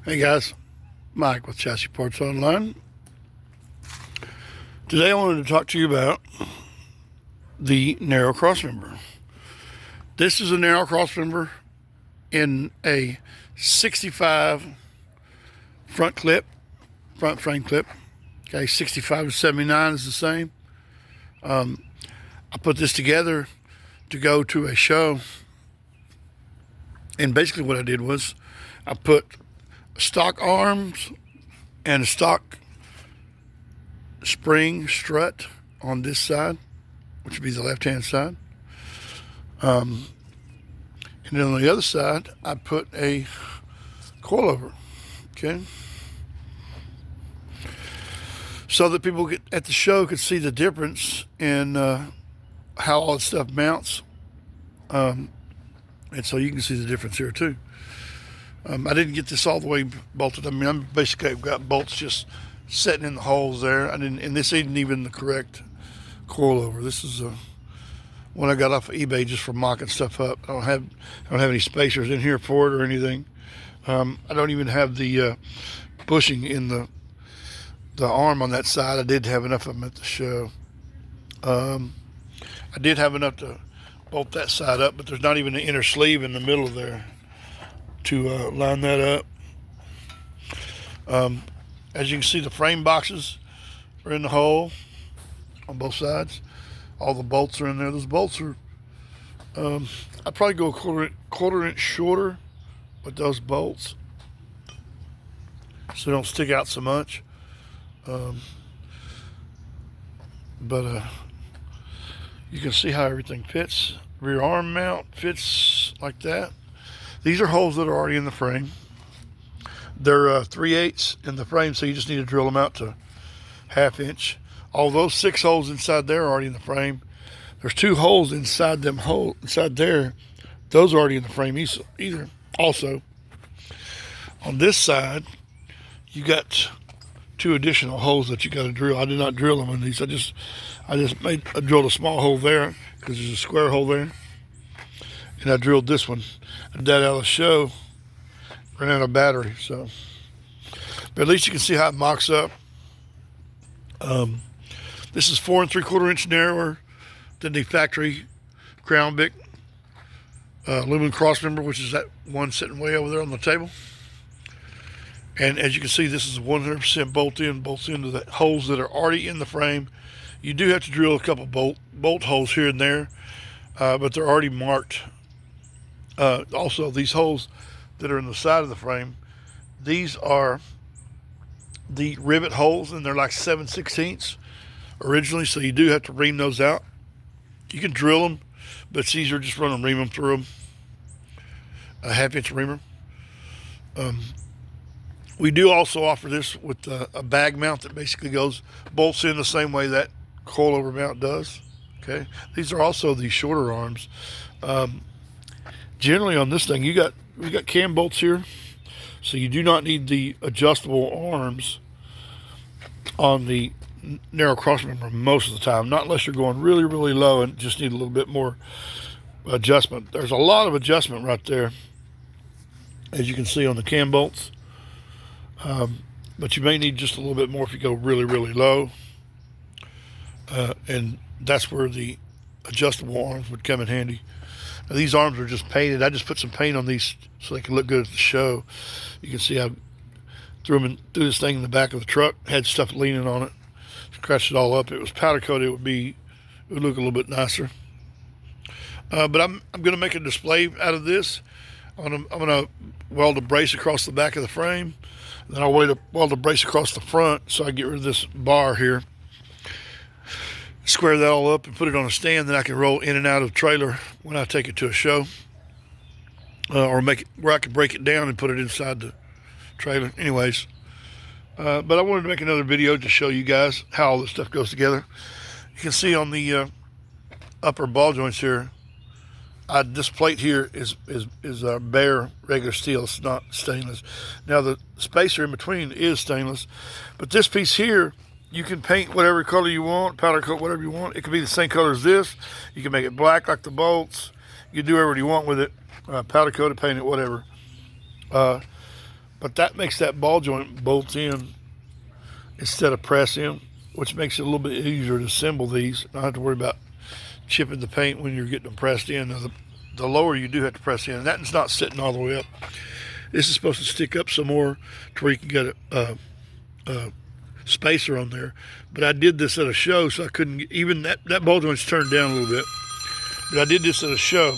Hey guys, Mike with Chassis Parts Online. Today I wanted to talk to you about the narrow crossmember. This is a narrow crossmember in a 65 front frame clip. Okay, 65 to 79 is the same. I put this together to go to a show, and basically what I did was I put stock arms and a stock spring strut on this side, which would be the left-hand side. And then on the other side, I put a coilover, okay? So that people at the show could see the difference in how all this stuff mounts. And so you can see the difference here too. I didn't get this all the way bolted. I mean, I've got bolts just setting in the holes there. And this isn't even the correct coilover. This is one I got off of eBay just for mocking stuff up. I don't have any spacers in here for it or anything. I don't even have the bushing in the arm on that side. I did have enough of them at the show. I did have enough to bolt that side up, but there's not even an inner sleeve in the middle there to line that up. As you can see, the frame boxes are in the hole on both sides. All the bolts are in there. Those bolts are, I'd probably go a quarter inch shorter with those bolts so they don't stick out so much. But you can see how everything fits. Rear arm mount fits like that. These are holes that are already in the frame. They're 3/8 in the frame, so you just need to drill them out to 1/2 inch. All those 6 holes inside there are already in the frame. There's 2 holes inside there. Those are already in the frame either. Also, on this side, you got 2 additional holes that you got to drill. I did not drill them in these. I drilled a small hole there because there's a square hole there, and I drilled this one. I did that out of the show. Ran out of battery, so. But at least you can see how it mocks up. This is 4 3/4 inch narrower than the factory Crown Vic aluminum crossmember, which is that one sitting way over there on the table. And as you can see, this is 100% bolts into the holes that are already in the frame. You do have to drill a couple bolt holes here and there, but they're already marked. Also, these holes that are in the side of the frame, these are the rivet holes, and they're like 7/16 originally, so you do have to ream those out. You can drill them, but it's easier just ream them through them. A 1/2 inch reamer. We do also offer this with a bag mount that basically bolts in the same way that coilover mount does. Okay, these are also the shorter arms. Generally on this thing, we got cam bolts here, so you do not need the adjustable arms on the narrow crossmember most of the time, not unless you're going really, really low and just need a little bit more adjustment. There's a lot of adjustment right there, as you can see on the cam bolts. But you may need just a little bit more if you go really, really low. And that's where the adjustable arms would come in handy. Now, these arms are just painted. I just put some paint on these so they can look good at the show. You can see I threw this thing in the back of the truck, had stuff leaning on it, scratched it all up. It was powder coated. It would look a little bit nicer. But I'm going to make a display out of this. I'm going to weld a brace across the back of the frame. Then I'll weld a brace across the front so I get rid of this bar here. Square that all up and put it on a stand. Then I can roll in and out of the trailer when I take it to a show. Or make it where I can break it down and put it inside the trailer. Anyways. But I wanted to make another video to show you guys how all this stuff goes together. You can see on the upper ball joints here, this plate here is bare regular steel. It's not stainless. Now the spacer in between is stainless, but this piece here, you can paint whatever color you want, powder coat whatever you want. It could be the same color as this. You can make it black like the bolts. You can do whatever you want with it. Powder coat it, paint it, whatever. But but that makes that ball joint bolt in instead of press in, which makes it a little bit easier to assemble these. Not have to worry about chipping the paint when you're getting them pressed in. Now, the lower you do have to press in, and that's not sitting all the way up. This is supposed to stick up some more to where you can get a spacer on there. But I did this at a show, so I couldn't get, even that ball joint's turned down a little bit. But I did this at a show.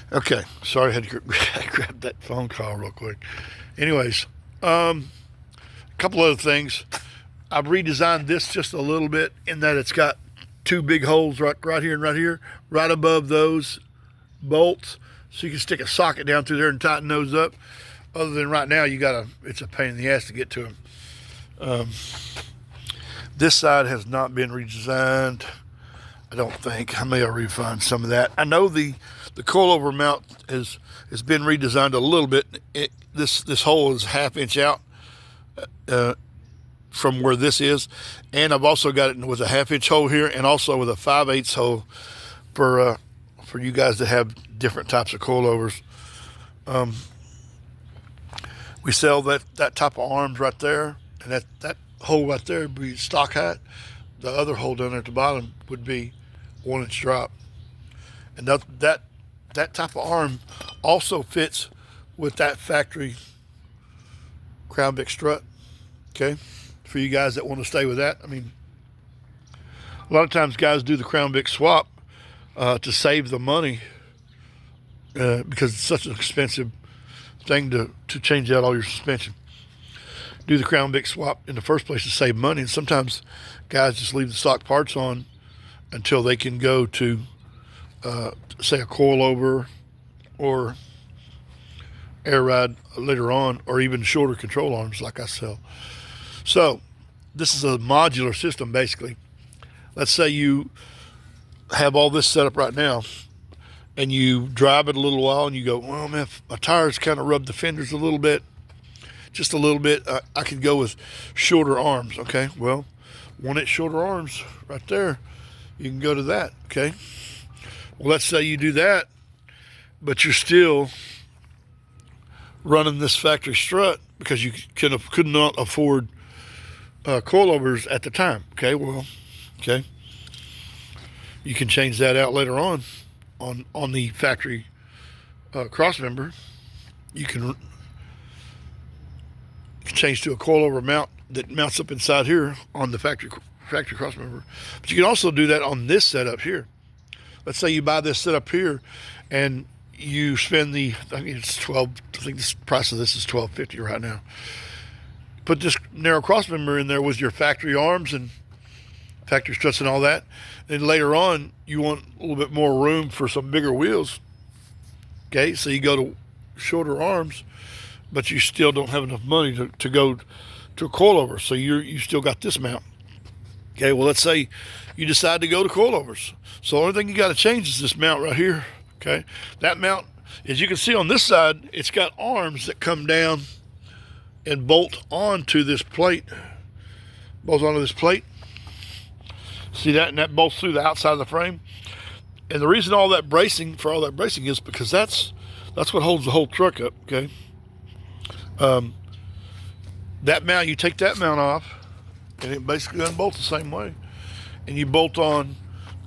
Okay, sorry, I had to grab that phone call real quick. Anyways, a couple other things. I've redesigned this just a little bit in that it's got two big holes right here and right here, right above those bolts, so you can stick a socket down through there and tighten those up. Other than right now, it's a pain in the ass to get to them. This side has not been redesigned, I don't think. I may have refined some of that. I know the coilover mount has been redesigned a little bit. This hole is ½ inch out from where this is, and I've also got it with a ½ inch hole here, and also with a 5/8 hole for you guys that have different types of coilovers. We sell that type of arms right there, and that hole right there would be stock height. The other hole down there at the bottom would be 1 inch drop, and that type of arm also fits with that factory Crown Vic strut. Okay, for you guys that want to stay with that. I mean, a lot of times guys do the Crown Vic swap to save the money because it's such an expensive thing to change out all your suspension. Do the Crown Vic swap in the first place to save money, and sometimes guys just leave the stock parts on until they can go to say a coilover or air ride later on, or even shorter control arms like I sell. So this is a modular system basically. Let's say you have all this set up right now, and you drive it a little while and you go, well, man, my tires kind of rub the fenders a little bit, just a little bit. I could go with shorter arms. Okay, well, 1 inch shorter arms right there, you can go to that. Okay, well, let's say you do that, but you're still running this factory strut because you could not afford coilovers at the time. Okay, well, okay, you can change that out later on the factory crossmember. You can change to a coilover mount that mounts up inside here on the factory crossmember. But you can also do that on this setup here. Let's say you buy this setup here, and you spend I think the price of this is $12.50 right now. Put this narrow crossmember in there with your factory arms and factory struts and all that. Then later on, you want a little bit more room for some bigger wheels. Okay, so you go to shorter arms, but you still don't have enough money to go to a coilover. So you still got this mount. Okay, well, let's say you decide to go to coilovers. So the only thing you got to change is this mount right here. Okay, that mount, as you can see on this side, it's got arms that come down and bolt onto this plate. Bolt onto this plate. See that? And that bolts through the outside of the frame. And the reason all that bracing is because that's what holds the whole truck up. Okay. That mount, you take that mount off, and it basically unbolts the same way. And you bolt on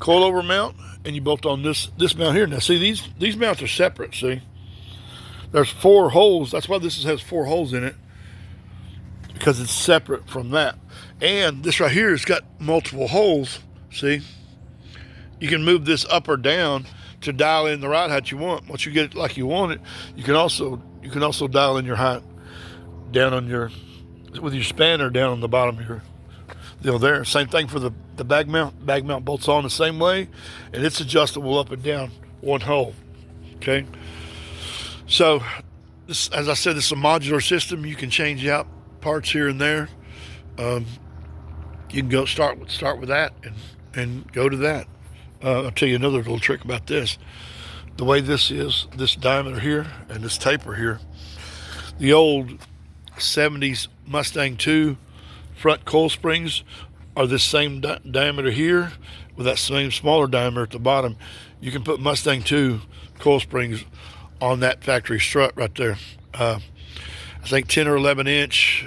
coilover mount, and you bolt on this mount here. Now, see, these mounts are separate. See, there's 4 holes. That's why this has 4 holes in it, because it's separate from that. And this right here has got multiple holes. See, you can move this up or down to dial in the ride height you want. Once you get it like you want it, you can also dial in your height down on with your spanner down on the bottom of your there. Same thing for the bag mount. Bag mount bolts on the same way, and it's adjustable up and down 1 hole. Okay, so this, as I said, this is a modular system. You can change out parts here and there. You can go start with that and go to that. I'll tell you another little trick about this. The way this is, this diameter here and this taper here, the old 70s Mustang 2 front coil springs are this same diameter here with that same smaller diameter at the bottom. You can put Mustang 2 coil springs on that factory strut right there. I think 10 or 11 inch,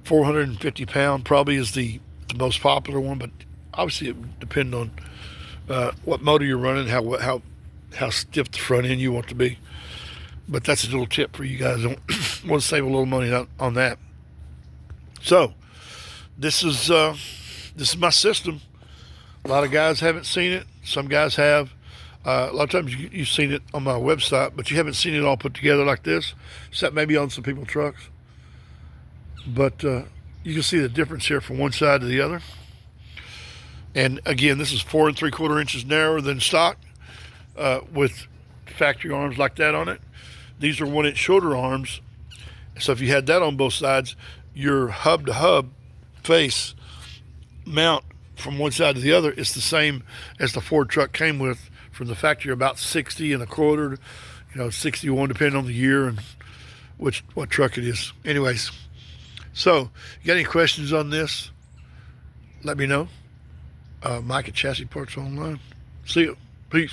450 pound probably is the most popular one, but obviously it depends on what motor you're running, how stiff the front end you want to be. But that's a little tip for you guys. Want to save a little money on that. So this is my system. A lot of guys haven't seen it. Some guys have. A lot of times you've seen it on my website, but you haven't seen it all put together like this, except maybe on some people's trucks. But you can see the difference here from one side to the other. And again, this is 4 3/4 inches narrower than stock, with factory arms like that on it. These are 1 inch shorter arms. So if you had that on both sides, your hub to hub face mount from one side to the other is the same as the Ford truck came with from the factory, about 60 1/4, 61, depending on the year and what truck it is. Anyways, so you got any questions on this? Let me know. Mike at Chassis Parts Online. See you. Peace.